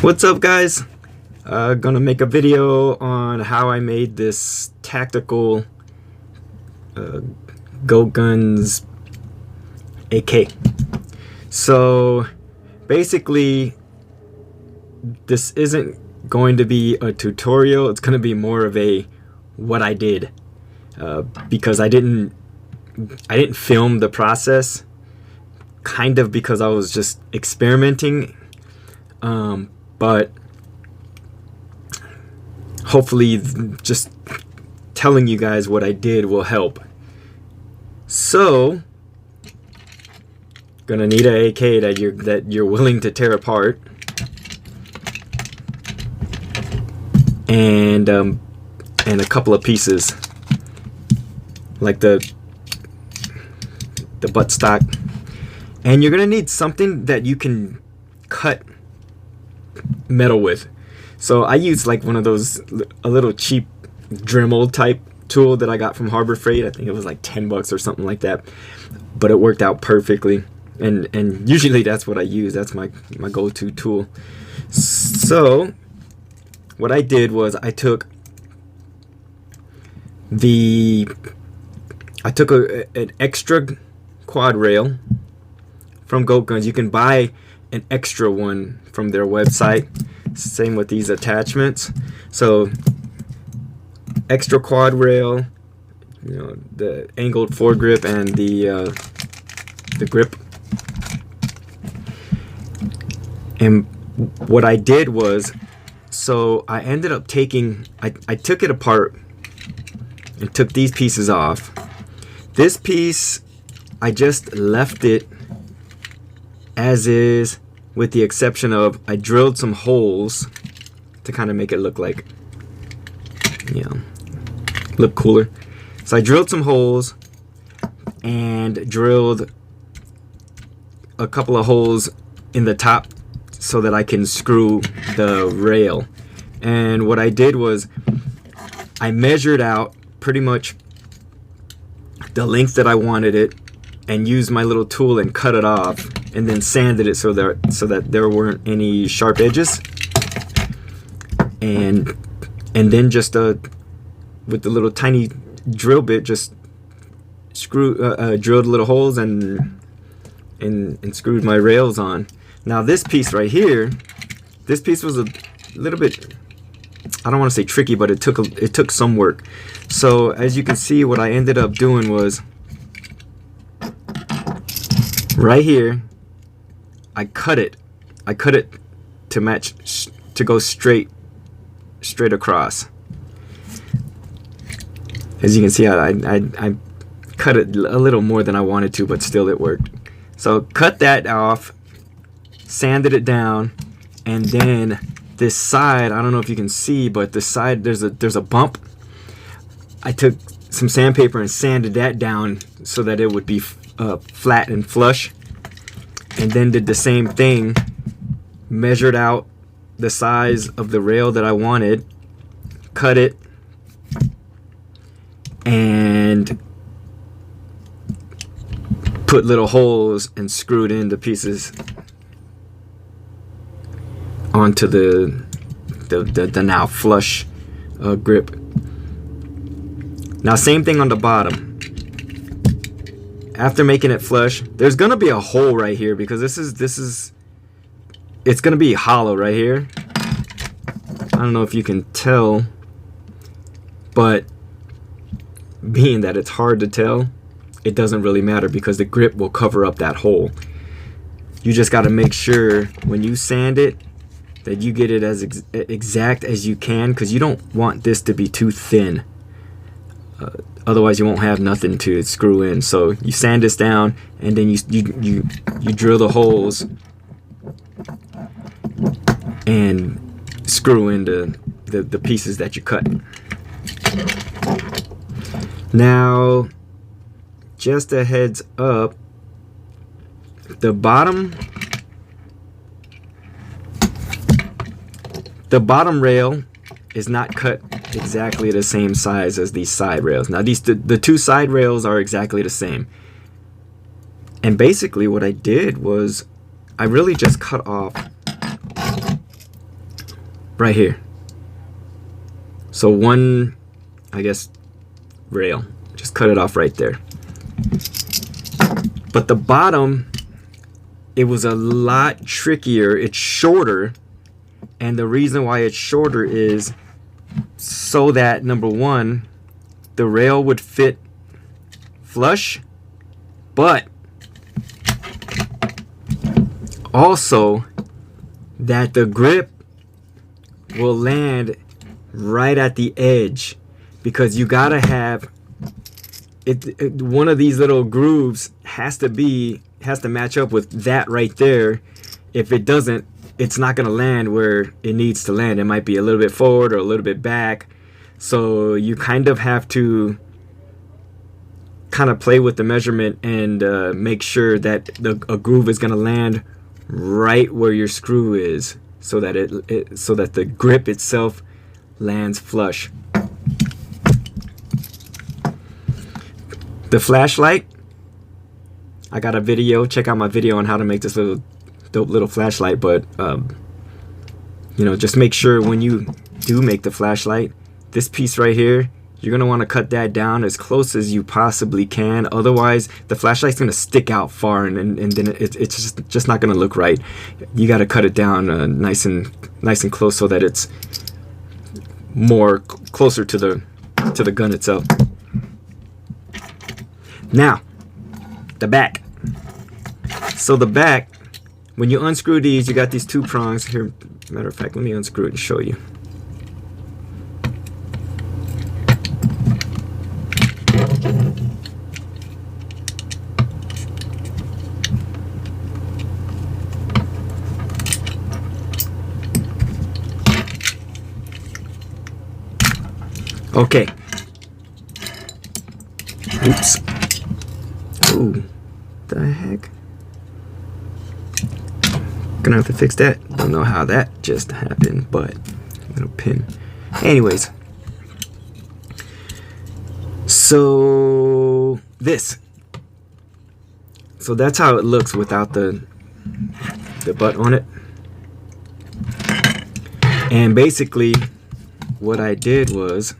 What's up, guys? Gonna make a video on how I made this tactical GoatGuns AK. So basically, this isn't going to be a tutorial. It's gonna be more of a what I did, because I didn't film the process, kind of because I was just experimenting. But hopefully just telling you guys what I did will help. So gonna need an AK that you're willing to tear apart, and a couple of pieces like the buttstock, and you're gonna need something that you can cut metal with. So I used like one of those, a little cheap Dremel type tool that I got from Harbor Freight. I think it was like 10 bucks or something like that, but it worked out perfectly, and usually that's what I use. That's my go-to tool. So what I did was I took an extra quad rail from GoatGuns. You can buy an extra one from their website. Same with these attachments. So extra quad rail, the angled foregrip and the grip. And what I did was, so I ended up taking, I took it apart and took these pieces off. This piece, I just left it as is, with the exception of I drilled some holes to kind of make it look like, look cooler. So I drilled some holes and drilled a couple of holes in the top so that I can screw the rail. And what I did was I measured out pretty much the length that I wanted it, and used my little tool and cut it off, and then sanded it so that there weren't any sharp edges, and then just with the little tiny drill bit, just drilled little holes and screwed my rails on. Now this piece right here, this piece was a little bit, I don't want to say tricky, but it took some work. So as you can see, what I ended up doing was, right here, I cut it to match, to go straight across. As you can see, I cut it a little more than I wanted to, but still it worked. So cut that off, sanded it down, and then this side, I don't know if you can see, but the side, there's a bump. I took some sandpaper and sanded that down so that it would be flat and flush, and then did the same thing, measured out the size of the rail that I wanted, cut it, and put little holes and screwed in the pieces onto the now flush grip. Now same thing on the bottom. After making it flush, there's gonna be a hole right here because it's gonna be hollow right here. I don't know if you can tell, but being that it's hard to tell, it doesn't really matter because the grip will cover up that hole. You just got to make sure when you sand it that you get it as exact as you can, because you don't want this to be too thin. Otherwise you won't have nothing to screw in. So you sand this down, and then you drill the holes and screw into the pieces that you cut. Now, just a heads up, the bottom rail is not cut exactly the same size as these side rails. Now the two side rails are exactly the same. And basically what I did was I really just cut off right here. So one, I guess, rail. Just cut it off right there. But the bottom, it was a lot trickier. It's shorter, and the reason why it's shorter is so that, number one, the rail would fit flush, but also that the grip will land right at the edge, because you gotta have it, one of these little grooves has to match up with that right there. If it doesn't, it's not gonna land where it needs to land. It might be a little bit forward or a little bit back. So you kind of have to kind of play with the measurement and make sure that a groove is gonna land right where your screw is, so that so that the grip itself lands flush. The flashlight, I got a video. Check out my video on how to make this little dope little flashlight. But you know, just make sure when you do make the flashlight, this piece right here, you're gonna want to cut that down as close as you possibly can. Otherwise, the flashlight's gonna stick out far, and then it's just not gonna look right. You got to cut it down nice and close, so that it's more closer to the gun itself. Now, the back. So the back, when you unscrew these, you got these two prongs here. Matter of fact, let me unscrew it and show you. Okay. Oops. Ooh, the heck? Gonna have to fix that. Don't know how that just happened, but little pin. Anyways, so this. So that's how it looks without the butt on it. And basically, what I did was,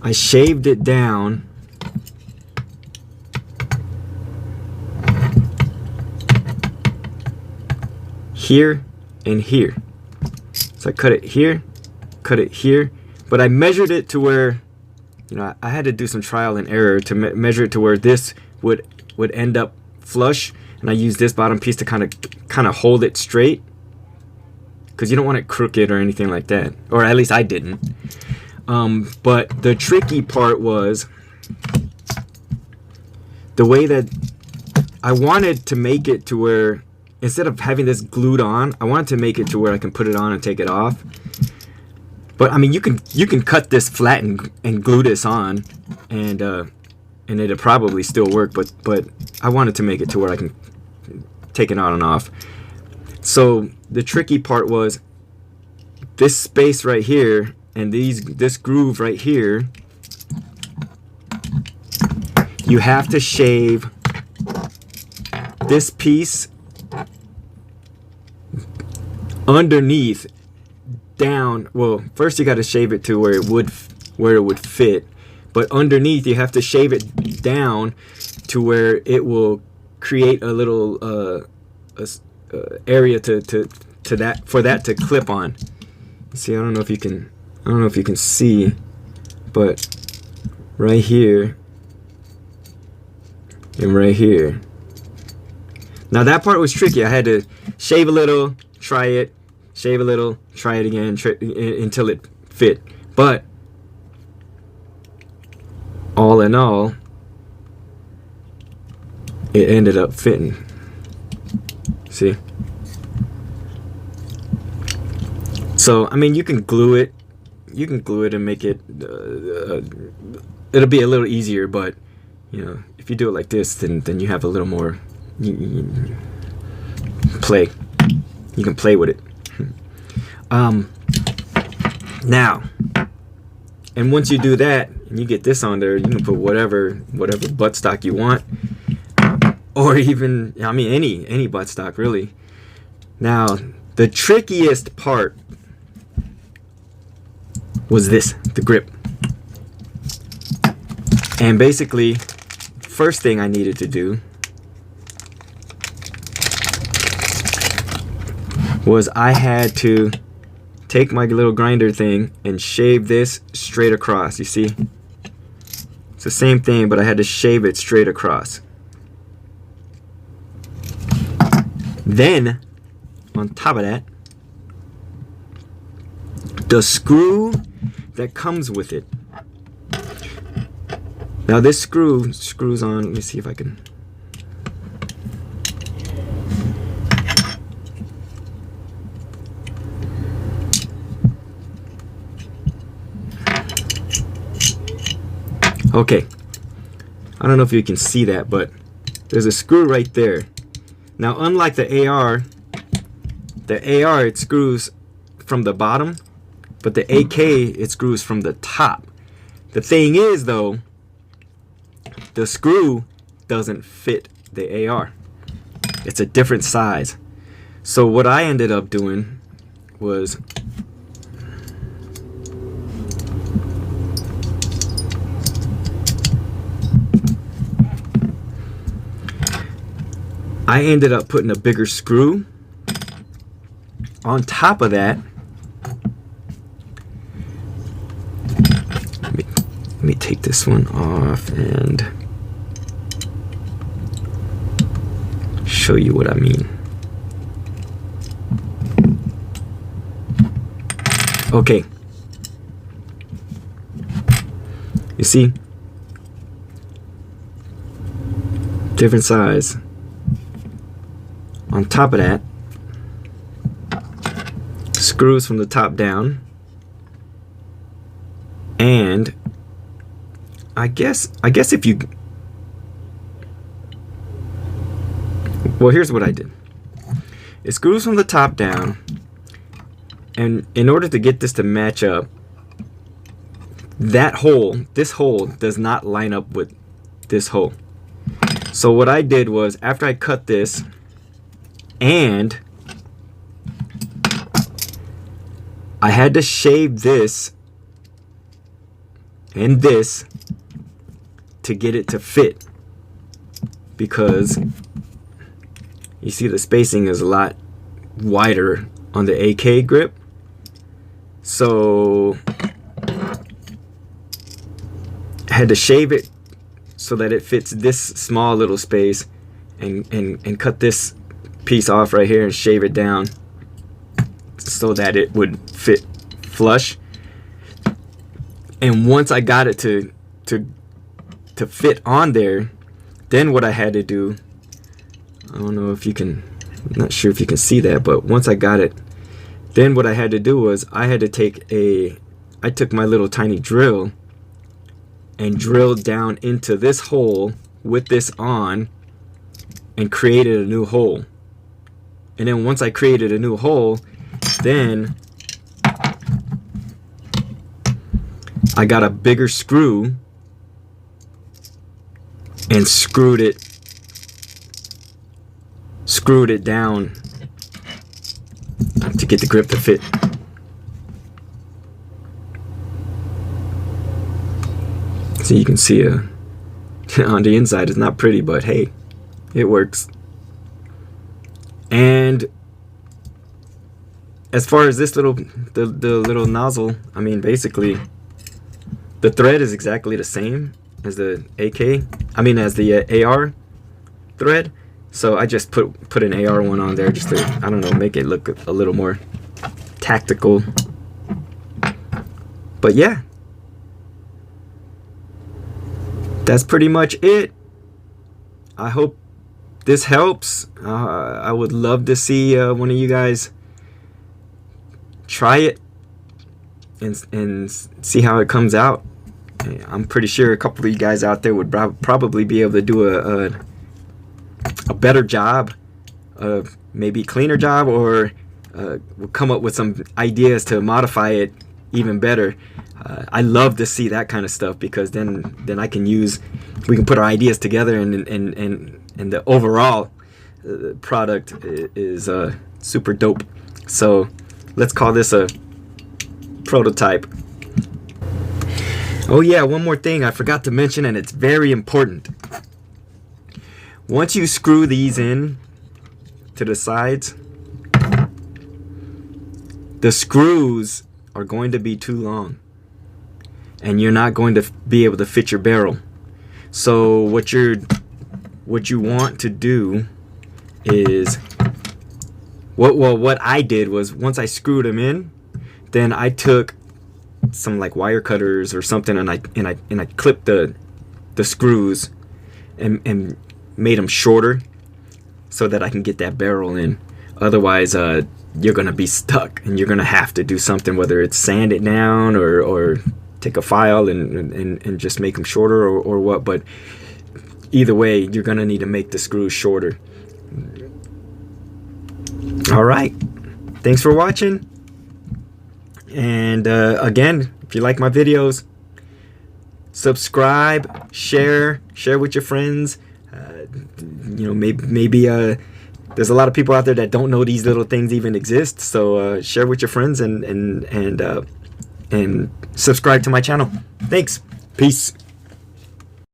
I shaved it down here and here. So I cut it here, but I measured it to where, you know, I had to do some trial and error to measure it to where this would end up flush, and I used this bottom piece to kind of hold it straight, because you don't want it crooked or anything like that, or at least I didn't. But the tricky part was the way that I wanted to make it to where, instead of having this glued on, I wanted to make it to where I can put it on and take it off. But I mean, you can cut this flat and glue this on, and it'll probably still work. But I wanted to make it to where I can take it on and off. So the tricky part was this space right here. And this groove right here, you have to shave this piece underneath down. Well, first you got to shave it to where it would fit, but underneath you have to shave it down to where it will create a little area to that, for that to clip on. See, I don't know if you can see, but right here and right here. Now that part was tricky. I had to shave a little, try it, shave a little, try it again, until it fit. But all in all, it ended up fitting. See? So, I mean, you can glue it. You can glue it and make it, it'll be a little easier, but, you know, if you do it like this, then you have a little more play. You can play with it. Now, and once you do that, and you get this on there, you can put whatever buttstock you want. or even, I mean, any buttstock really. Now, the trickiest part was this, the grip. And basically, first thing I needed to do was I had to take my little grinder thing and shave this straight across. You see? It's the same thing, but I had to shave it straight across. Then, on top of that, the screw that comes with it. Now this screw screws on, let me see if I can. Okay, I don't know if you can see that, but there's a screw right there. Now, unlike the AR, it screws from the bottom, but the AK, it screws from the top. The thing is, though, the screw doesn't fit the AR. It's a different size. So what I ended up doing was I ended up putting a bigger screw on top of that. Let me take this one off and show you what I mean. Okay. You see? Different size. On top of that, screws from the top down, and I guess if you, well, here's what I did. It screws from the top down, and in order to get this to match up, that hole, this hole does not line up with this hole. So what I did was, after I cut this, and I had to shave this and this to get it to fit, because you see the spacing is a lot wider on the AK grip. So I had to shave it so that it fits this small little space, and cut this piece off right here and shave it down so that it would fit flush. And once I got it to fit on there, then what I had to do, I don't know if you can, I'm not sure if you can see that, but once I got it, then what I had to do was I had to I took my little tiny drill and drilled down into this hole with this on and created a new hole. And then once I created a new hole, then I got a bigger screw and screwed it down to get the grip to fit. So you can see on the inside it's not pretty, but hey, it works. And as far as this little, the little nozzle, I mean, basically the thread is exactly the same as the as the AR thread. So I just put an AR one on there just to, I don't know, make it look a little more tactical. But yeah, that's pretty much it. I hope this helps. I would love to see one of you guys try it and see how it comes out. I'm pretty sure a couple of you guys out there would probably be able to do a better job, maybe cleaner job, or will come up with some ideas to modify it even better. I love to see that kind of stuff, because then I can we can put our ideas together, and the overall product is super dope. So let's call this a prototype. Oh yeah, one more thing I forgot to mention, and it's very important. Once you screw these in to the sides, the screws are going to be too long, and you're not going to be able to fit your barrel. So what you want to do is, what I did was, once I screwed them in, then I took some like wire cutters or something, and I clipped the screws and made them shorter so that I can get that barrel in. Otherwise, you're gonna be stuck, and you're gonna have to do something, whether it's sand it down or take a file and just make them shorter, or what. But either way, you're gonna need to make the screws shorter. All right, thanks for watching. And again, if you like my videos, subscribe, share with your friends. You know, maybe there's a lot of people out there that don't know these little things even exist. So share with your friends, and subscribe to my channel. Thanks. Peace.